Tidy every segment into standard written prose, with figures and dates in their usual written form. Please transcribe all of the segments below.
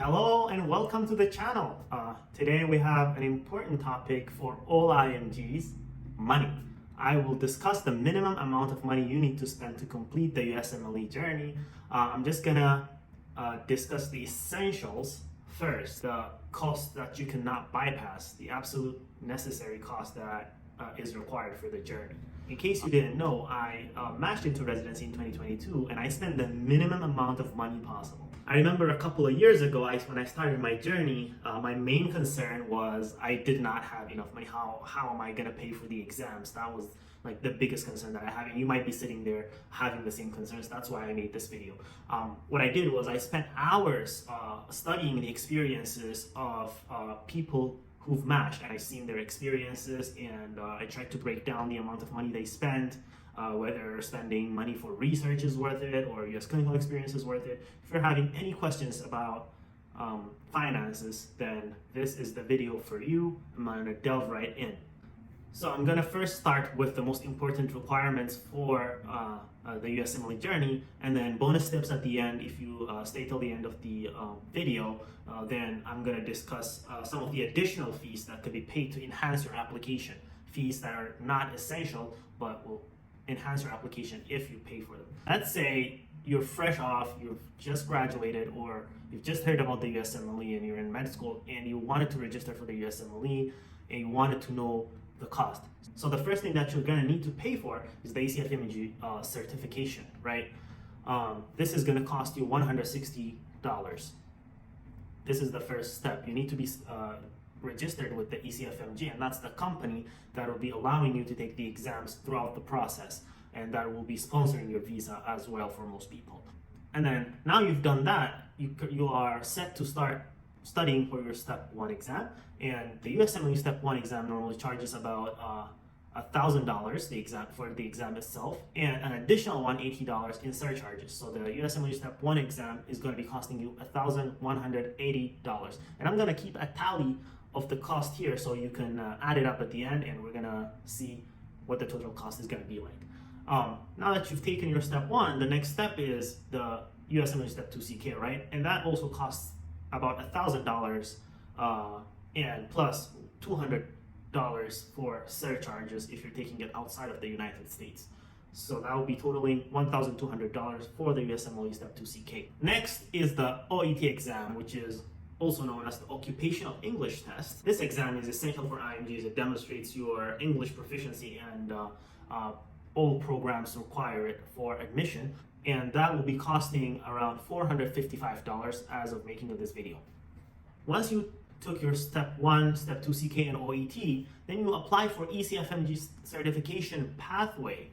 Hello and welcome to the channel. Today we have an important topic for all IMGs, money. I will discuss the minimum amount of money you need to spend to complete the USMLE journey. I'm just gonna discuss the essentials first, the cost that you cannot bypass, the absolute necessary cost that is required for the journey. In case you didn't know, I matched into residency in 2022 and I spent the minimum amount of money possible. I remember a couple of years ago, when I started my journey, my main concern was I did not have enough money. How am I gonna pay for the exams? That was like the biggest concern that I had, and you might be sitting there having the same concerns. That's why I made this video. What I did was I spent hours studying the experiences of people who've matched, and I've seen their experiences, and I tried to break down the amount of money they spent, whether spending money for research is worth it or US clinical experience is worth it. If you're having any questions about finances, then this is the video for you. I'm gonna delve right in. So I'm gonna first start with the most important requirements for the USMLE journey, and then bonus tips at the end. If you stay till the end of the video, then I'm gonna discuss some of the additional fees that could be paid to enhance your application. Fees that are not essential, but will enhance your application if you pay for them. Let's say you're fresh off, you've just graduated, or you've just heard about the USMLE and you're in med school and you wanted to register for the USMLE and you wanted to know the cost. So the first thing that you're gonna need to pay for is the IMG certification, right? This is gonna cost you $160. This is the first step. You need to be registered with the ECFMG, and that's the company that will be allowing you to take the exams throughout the process, and that will be sponsoring your visa as well for most people. And then now you've done that, you are set to start studying for your step 1 exam, and the USMLE step 1 exam normally charges about $1,000 the exam itself, and an additional $180 in surcharges. So the USMLE step 1 exam is going to be costing you $1,180, and I'm going to keep a tally of the cost here so you can add it up at the end, and we're going to see what the total cost is going to be like. Now that you've taken your step 1, the next step is the USMLE step 2 CK, right? And that also costs about $1,000 and plus $200 for surcharges if you're taking it outside of the United States. So that will be totaling $1,200 for the USMLE step 2 CK. Next is the OET exam, which is also known as the Occupational English Test. This exam is essential for IMGs. It demonstrates your English proficiency, and all programs require it for admission, and that will be costing around $455 as of making of this video. Once you took your step 1, step 2 CK and OET, then you apply for ECFMG certification pathway.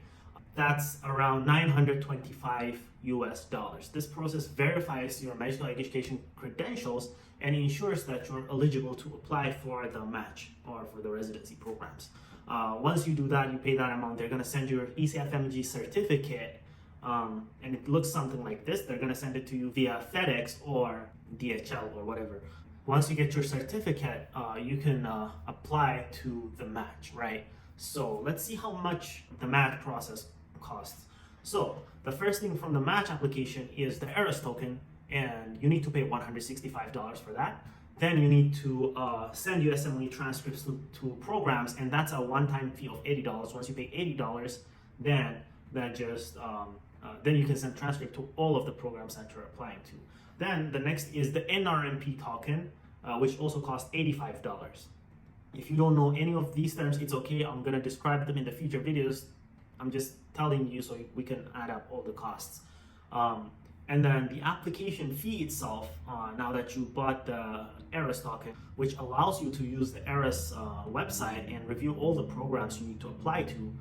That's around $925 US. This process verifies your medical education credentials and ensures that you're eligible to apply for the match or for the residency programs. Once you do that, you pay that amount, they're gonna send you your ECFMG certificate, and it looks something like this. They're gonna send it to you via FedEx or DHL or whatever. Once you get your certificate, you can apply to the match, right? So let's see how much the match process costs. So the first thing from the match application is the ERAS token, and you need to pay $165 for that. Then you need to send USMLE transcripts to programs, and that's a one-time fee of $80. Once you pay $80, then you can send transcript to all of the programs that you're applying to. Then the next is the NRMP token, which also costs $85. If you don't know any of these terms, it's okay. I'm gonna describe them in the future videos. I'm just telling you so we can add up all the costs. And then the application fee itself, now that you bought the ERAS token, which allows you to use the ERAS website and review all the programs you need to apply to,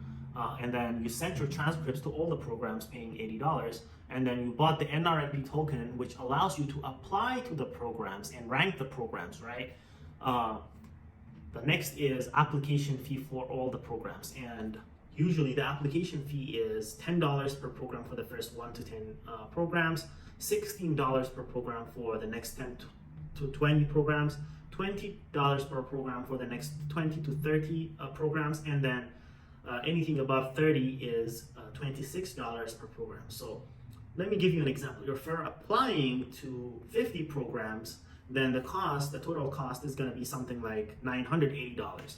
and then you sent your transcripts to all the programs paying $80, and then you bought the NRMP token, which allows you to apply to the programs and rank the programs, right? The next is application fee for all the programs, and usually the application fee is $10 per program for the first 1 to 10 programs, $16 per program for the next 10 to 20 programs, $20 per program for the next 20 to 30 programs, and then anything above 30 is $26 per program. So let me give you an example. If you're applying to 50 programs, then the total cost is going to be something like $980.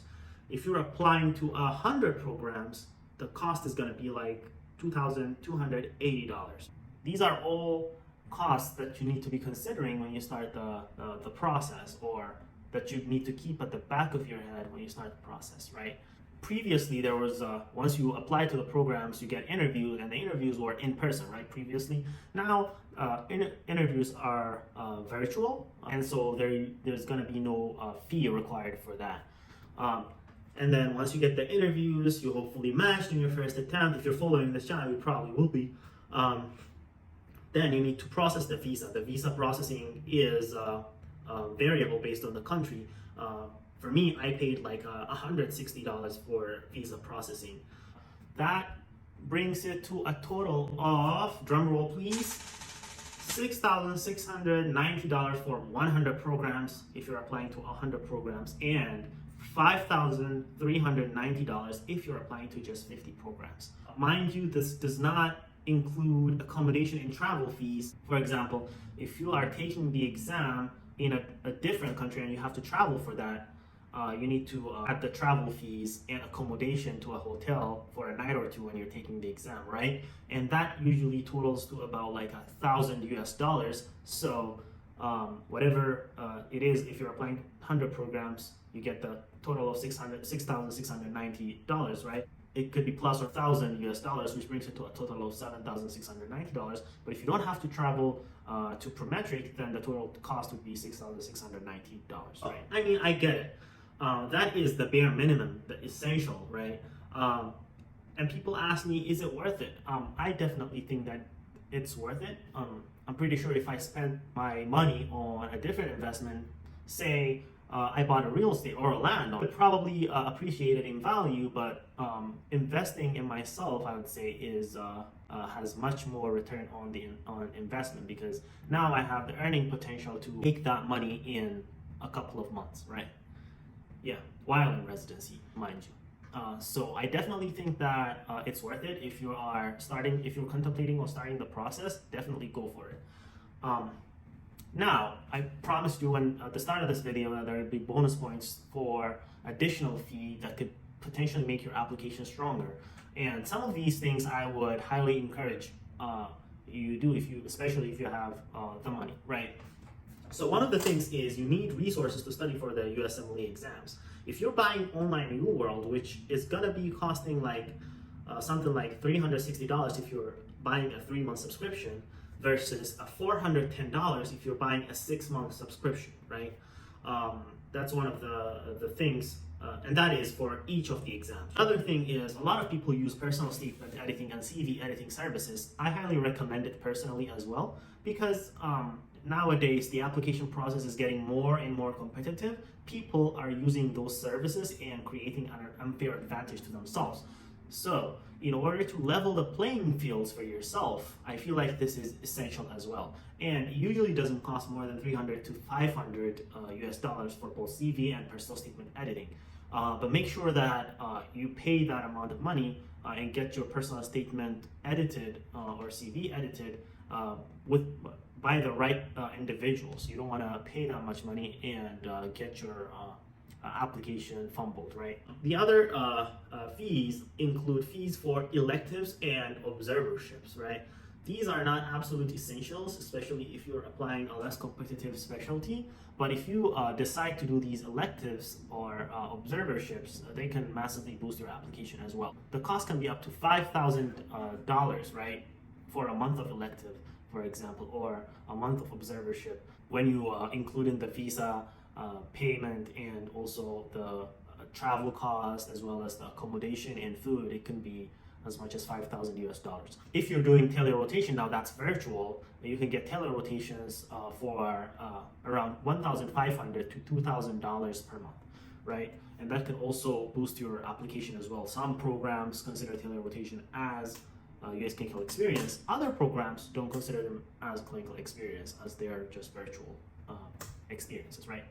If you're applying to 100 programs, the cost is going to be like $2,280. These are all costs that you need to be considering when you start the process, or that you need to keep at the back of your head when you start the process, right? Previously, there was once you apply to the programs, you get interviewed, and the interviews were in person, right? Previously, now interviews are virtual, and so there's going to be no fee required for that. And then once you get the interviews, you hopefully matched in your first attempt. If you're following this channel, you probably will be. Then you need to process the visa. The visa processing is variable based on the country. For me, I paid like $160 for visa processing. That brings it to a total of, drum roll please, $6,690 for 100 programs if you're applying to 100 programs, and $5,390 if you're applying to just 50 programs. Mind you, this does not include accommodation and travel fees. For example, if you are taking the exam in a different country and you have to travel for that, you need to add the travel fees and accommodation to a hotel for a night or two when you're taking the exam, right? And that usually totals to about like $1,000 US. So whatever it is, if you're applying 100 programs, you get the total of $6,690, right? It could be plus or $1,000 US, which brings it to a total of $7,690. But if you don't have to travel to Prometric, then the total cost would be $6,690, right? I mean, I get it. That is the bare minimum, the essential, right? And people ask me, is it worth it? I definitely think that it's worth it. I'm pretty sure if I spent my money on a different investment, say I bought a real estate or a land, I would probably appreciate it in value, but investing in myself, I would say, is has much more return on investment, because now I have the earning potential to make that money in a couple of months, right? Yeah, while in residency, mind you. So I definitely think that it's worth it. If you're contemplating on starting the process, definitely go for it. Now, I promised you at the start of this video that there would be bonus points for additional fee that could potentially make your application stronger. And some of these things I would highly encourage you do, especially if you have the money, right? So one of the things is you need resources to study for the USMLE exams. If you're buying online UWorld, which is gonna be costing like something like $360 if you're buying a 3-month subscription, versus $410 if you're buying a 6-month subscription, right? That's one of the things, and that is for each of the exams. Another thing is, a lot of people use personal statement editing and CV editing services. I highly recommend it personally as well, because nowadays the application process is getting more and more competitive. People are using those services and creating an unfair advantage to themselves. So in order to level the playing fields for yourself, I feel like this is essential as well. And it usually doesn't cost more than $300 to $500 US for both CV and personal statement editing. But make sure that you pay that amount of money and get your personal statement edited or CV edited by the right individuals. You don't want to pay that much money and get your application fumbled, right? The other fees include fees for electives and observerships, right? These are not absolute essentials, especially if you're applying a less competitive specialty. But if you decide to do these electives or observerships, they can massively boost your application as well. The cost can be up to $5,000, right, for a month of elective, for example, or a month of observership. When you include in the visa payment and also the travel cost, as well as the accommodation and food, it can be as much as $5,000 US. If you're doing tele-rotation, now that's virtual, you can get tele-rotations for around $1,500 to $2,000 per month, right? And that can also boost your application as well. Some programs consider tele-rotation as US clinical experience. Other programs don't consider them as clinical experience, as they are just virtual experiences, right?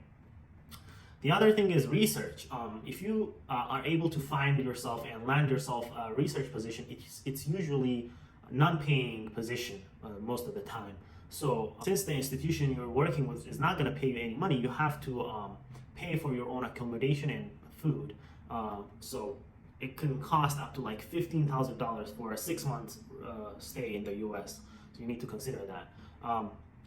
The other thing is research. If you are able to find yourself and land yourself a research position, it's usually a non-paying position most of the time. So since the institution you're working with is not going to pay you any money, you have to pay for your own accommodation and food. So it can cost up to like $15,000 for a 6 month stay in the US. So you need to consider that.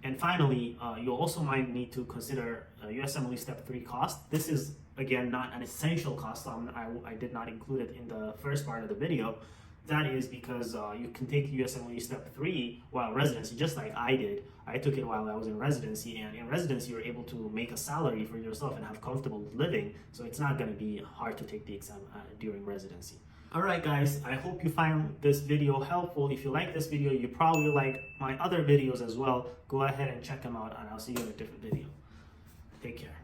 And finally, you also might need to consider USMLE Step 3 cost. This is, again, not an essential cost. I did not include it in the first part of the video. That is because you can take USMLE Step 3 while residency, just like I did. I took it while I was in residency, and in residency, you're able to make a salary for yourself and have comfortable living, so it's not going to be hard to take the exam during residency. Alright guys, I hope you find this video helpful. If you like this video, you probably like my other videos as well. Go ahead and check them out, and I'll see you in a different video. Take care.